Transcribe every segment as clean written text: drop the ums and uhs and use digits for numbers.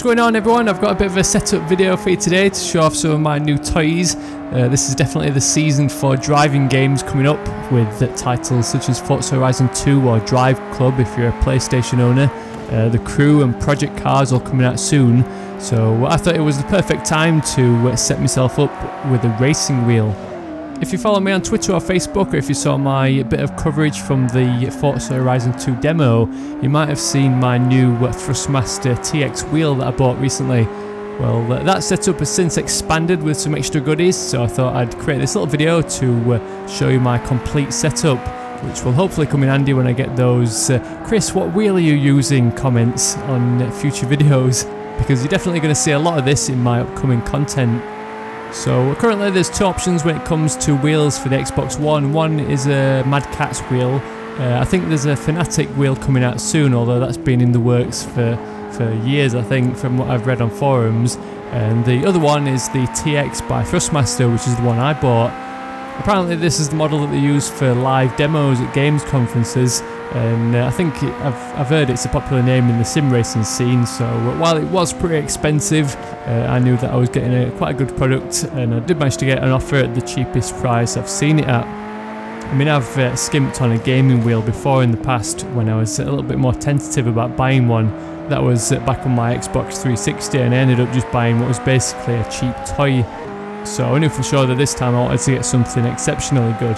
going on, everyone? I've got a bit of a setup video for you today to show off some of my new toys. This is definitely the season for driving games coming up, with titles such as Forza Horizon 2 or Drive Club if you're a PlayStation owner. The Crew and Project Cars all coming out soon, so I thought it was the perfect time to set myself up with a racing wheel. If you follow me on Twitter or Facebook, or if you saw my bit of coverage from the Forza Horizon 2 demo, you might have seen my new Thrustmaster TX wheel that I bought recently. Well, that setup has since expanded with some extra goodies, so I thought I'd create this little video to show you my complete setup, which will hopefully come in handy when I get those "Chris, what wheel are you using?" comments on future videos, because you're definitely going to see a lot of this in my upcoming content. So currently there's two options when it comes to wheels for the Xbox One. One is a Mad Catz wheel. I think there's a Fanatic wheel coming out soon, although that's been in the works for years, I think, from what I've read on forums. And the other one is the TX by Thrustmaster, which is the one I bought. Apparently this is the model that they use for live demos at games conferences, and I think I've heard it's a popular name in the sim racing scene. So while it was pretty expensive, I knew that I was getting quite a good product, and I did manage to get an offer at the cheapest price I've seen it at. I mean, I've skimped on a gaming wheel before in the past when I was a little bit more tentative about buying one. That was back on my Xbox 360, and I ended up just buying what was basically a cheap toy. So I knew for sure that this time I wanted to get something exceptionally good.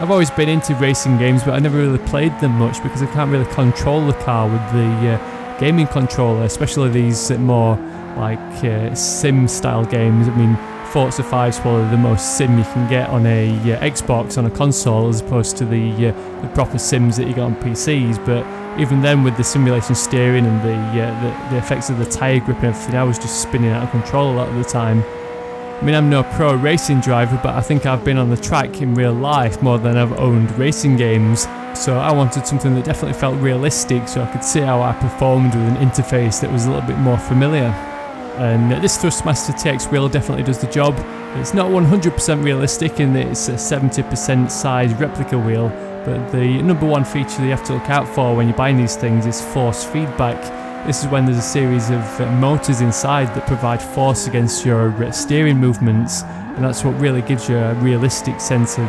I've always been into racing games, but I never really played them much because I can't really control the car with the gaming controller, especially these more like sim style games. I mean, Forza 5 is probably the most sim you can get on a Xbox on a console, as opposed to the proper sims that you get on PCs. But even then, with the simulation steering and the effects of the tyre grip and everything, I was just spinning out of control a lot of the time. I mean, I'm no pro racing driver, but I think I've been on the track in real life more than I've owned racing games. So I wanted something that definitely felt realistic, so I could see how I performed with an interface that was a little bit more familiar. And this Thrustmaster TX wheel definitely does the job. It's not 100% realistic in that it's a 70% size replica wheel, but the number one feature that you have to look out for when you're buying these things is force feedback. This is when there's a series of motors inside that provide force against your steering movements, and that's what really gives you a realistic sense of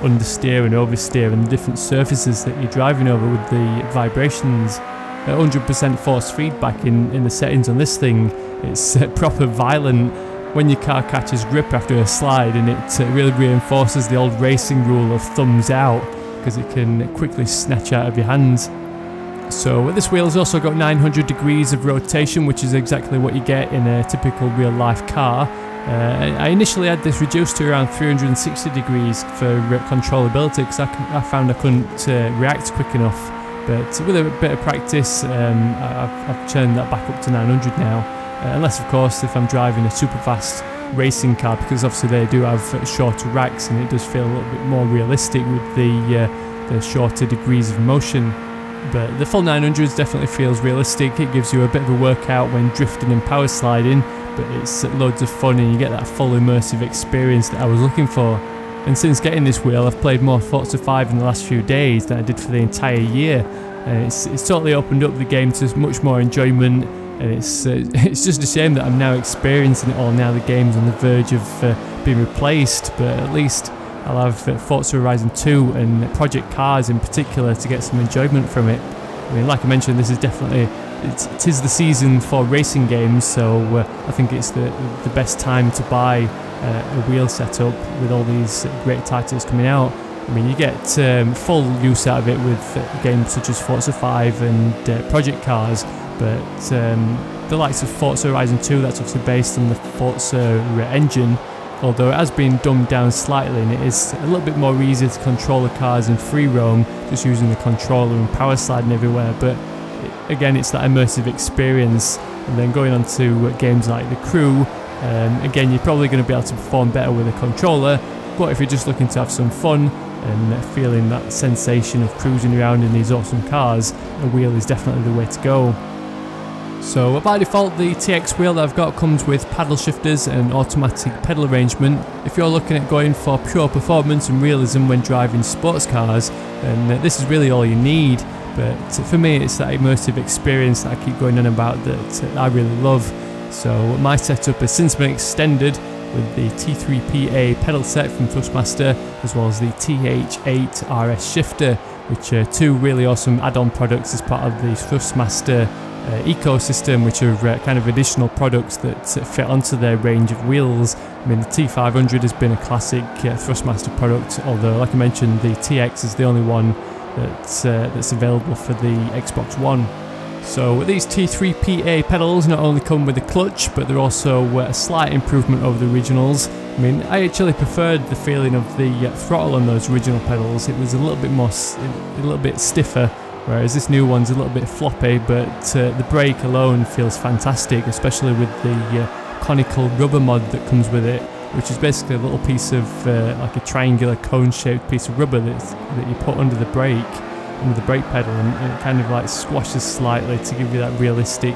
understeer and oversteer and the different surfaces that you're driving over with the vibrations. 100% force feedback in the settings on this thing, it's proper violent when your car catches grip after a slide, and it really reinforces the old racing rule of thumbs out, because it can quickly snatch out of your hands. So this wheel has also got 900 degrees of rotation, which is exactly what you get in a typical real life car. I initially had this reduced to around 360 degrees for controllability, because I found I couldn't react quick enough. But with a bit of practice, I've turned that back up to 900 now. Unless, of course, if I'm driving a super fast racing car, because obviously they do have shorter racks, and it does feel a little bit more realistic with the shorter degrees of motion. But the full 900s definitely feels realistic. It gives you a bit of a workout when drifting and power sliding, but it's loads of fun, and you get that full immersive experience that I was looking for. And since getting this wheel, I've played more Forza 5 in the last few days than I did for the entire year. It's totally opened up the game to much more enjoyment, and it's just a shame that I'm now experiencing it all now the game's on the verge of being replaced, but at least I'll have Forza Horizon 2 and Project Cars in particular to get some enjoyment from it. I mean, like I mentioned, this is definitely, it is the season for racing games, so I think it's the best time to buy a wheel setup with all these great titles coming out. I mean, you get full use out of it with games such as Forza 5 and Project Cars, but the likes of Forza Horizon 2, that's obviously based on the Forza engine, although it has been dumbed down slightly, and it is a little bit more easy to control the cars in free roam, just using the controller and power sliding everywhere. But again, it's that immersive experience. And then going on to games like The Crew, again, you're probably going to be able to perform better with a controller, but if you're just looking to have some fun and feeling that sensation of cruising around in these awesome cars, a wheel is definitely the way to go. So by default, the TX wheel that I've got comes with paddle shifters and automatic pedal arrangement. If you're looking at going for pure performance and realism when driving sports cars, then this is really all you need. but for me it's that immersive experience that I keep going on about that I really love. So my setup has since been extended with the T3PA pedal set from Thrustmaster, as well as the Th8 Rs Shifter, which are two really awesome add-on products as part of the Thrustmaster ecosystem, which are kind of additional products that fit onto their range of wheels. I mean, the T500 has been a classic Thrustmaster product, although like I mentioned, the TX is the only one that's available for the Xbox One. So these T3PA pedals not only come with a clutch, but they're also a slight improvement over the originals. I mean, I actually preferred the feeling of the throttle on those original pedals. It was a little bit stiffer, whereas this new one's a little bit floppy, but the brake alone feels fantastic, especially with the conical rubber mod that comes with it, which is basically a little piece of like a triangular cone-shaped piece of rubber that you put under the brake pedal, and it kind of like squashes slightly to give you that realistic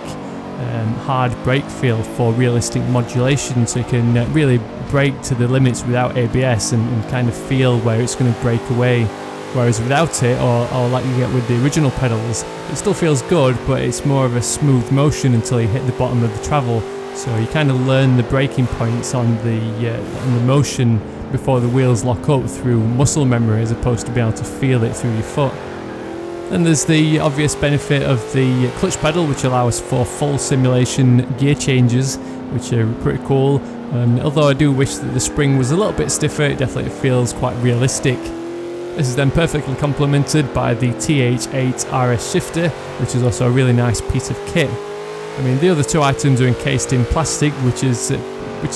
hard brake feel for realistic modulation, so you can really brake to the limits without ABS and kind of feel where it's going to break away. Whereas without it, or like you get with the original pedals, it still feels good, but it's more of a smooth motion until you hit the bottom of the travel. So you kind of learn the braking points on the motion before the wheels lock up through muscle memory, as opposed to being able to feel it through your foot. Then there's the obvious benefit of the clutch pedal, which allows for full simulation gear changes, which are pretty cool. And although I do wish that the spring was a little bit stiffer, it definitely feels quite realistic. This is then perfectly complemented by the Th8 Rs Shifter, which is also a really nice piece of kit. I mean, the other two items are encased in plastic, which is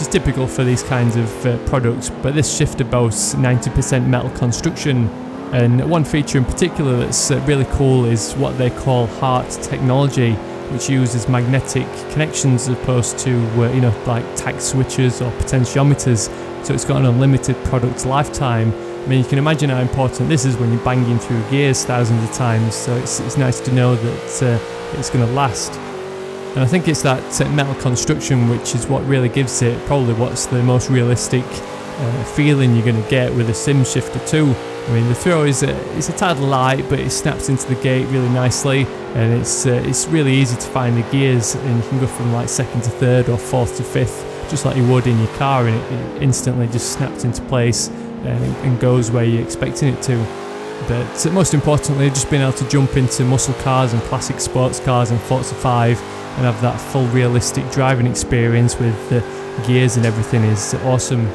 typical for these kinds of products, but this shifter boasts 90% metal construction. And one feature in particular that's really cool is what they call heart technology, which uses magnetic connections as opposed to you know, like tag switches or potentiometers. So it's got an unlimited product lifetime. I mean, you can imagine how important this is when you're banging through gears thousands of times. So it's nice to know that it's going to last. And I think it's that metal construction which is what really gives it probably what's the most realistic feeling you're going to get with a Sim Shifter 2. I mean, the throw is it's a tad light, but it snaps into the gate really nicely, and it's really easy to find the gears, and you can go from like second to third or fourth to fifth, just like you would in your car, and it instantly just snaps into place and goes where you're expecting it to. But most importantly, just being able to jump into muscle cars and classic sports cars and Forza 5 and have that full realistic driving experience with the gears and everything is awesome.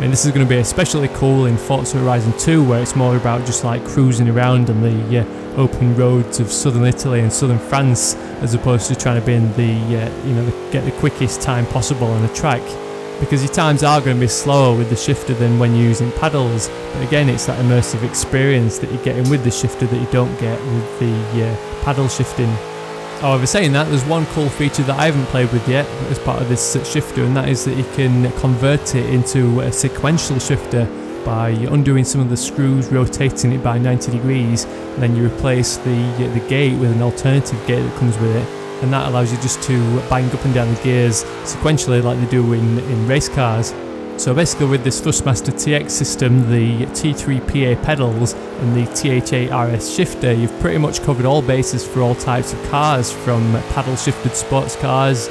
And this is going to be especially cool in Forza Horizon 2, where it's more about just like cruising around on the open roads of southern Italy and southern France, as opposed to trying to be in the get the quickest time possible on a track, because your times are going to be slower with the shifter than when you're using paddles. But again, it's that immersive experience that you're getting with the shifter that you don't get with the paddle shifting. However, saying that, there's one cool feature that I haven't played with yet as part of this shifter, and that is that you can convert it into a sequential shifter by undoing some of the screws, rotating it by 90 degrees, and then you replace the gate with an alternative gate that comes with it, and that allows you just to bang up and down the gears sequentially like they do in race cars. So basically, with this Thrustmaster TX system, the T3PA pedals and the Th8 Rs Shifter, you've pretty much covered all bases for all types of cars, from paddle shifted sports cars,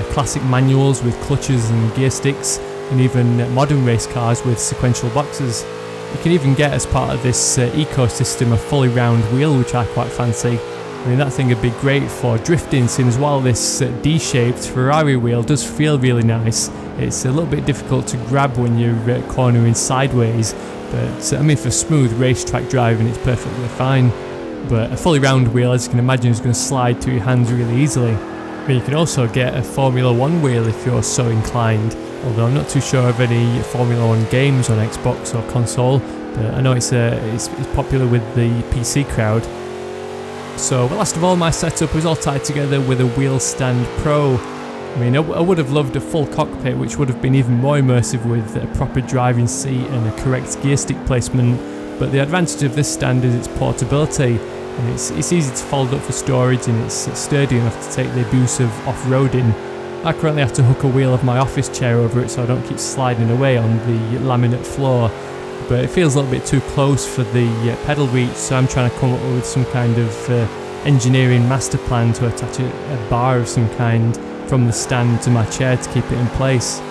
classic manuals with clutches and gear sticks, and even modern race cars with sequential boxes. You can even get, as part of this ecosystem, a fully round wheel, which I quite fancy. I mean, that thing would be great for drifting, since while this D-shaped Ferrari wheel does feel really nice, it's a little bit difficult to grab when you're cornering sideways, but I mean, for smooth racetrack driving it's perfectly fine. But a fully round wheel, as you can imagine, is going to slide through your hands really easily. But you can also get a Formula 1 wheel if you're so inclined, although I'm not too sure of any Formula 1 games on Xbox or console, but I know it's popular with the PC crowd. So, but last of all, my setup was all tied together with a Wheel Stand Pro. I mean, I would have loved a full cockpit, which would have been even more immersive with a proper driving seat and a correct gear stick placement, but the advantage of this stand is its portability, and it's easy to fold up for storage, and it's sturdy enough to take the abuse of off-roading. I currently have to hook a wheel of my office chair over it so I don't keep sliding away on the laminate floor, but it feels a little bit too close for the pedal reach, so I'm trying to come up with some kind of engineering master plan to attach a bar of some kind from the stand to my chair to keep it in place.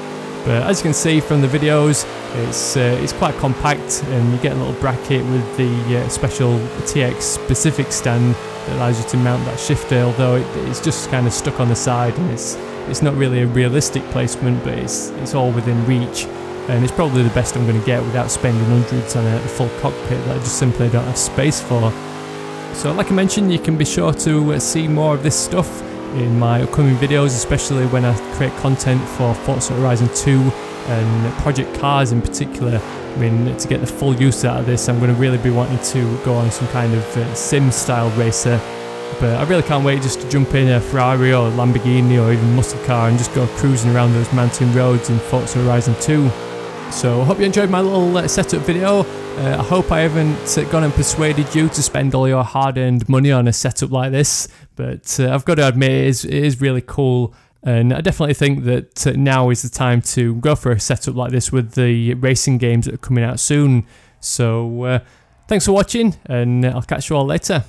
But as you can see from the videos, it's quite compact, and you get a little bracket with the special TX specific stand that allows you to mount that shifter, although it's just kind of stuck on the side, and it's not really a realistic placement, but it's all within reach, and it's probably the best I'm going to get without spending hundreds on a full cockpit that I just simply don't have space for. So like I mentioned, you can be sure to see more of this stuff in my upcoming videos, especially when I create content for Forza Horizon 2 and Project Cars in particular. I mean, to get the full use out of this, I'm going to really be wanting to go on some kind of sim style racer, but I really can't wait just to jump in a Ferrari or Lamborghini or even muscle car and just go cruising around those mountain roads in Forza Horizon 2. So I hope you enjoyed my little setup video. I hope I haven't gone and persuaded you to spend all your hard-earned money on a setup like this, but I've got to admit it is really cool, and I definitely think that now is the time to go for a setup like this with the racing games that are coming out soon. So thanks for watching, and I'll catch you all later.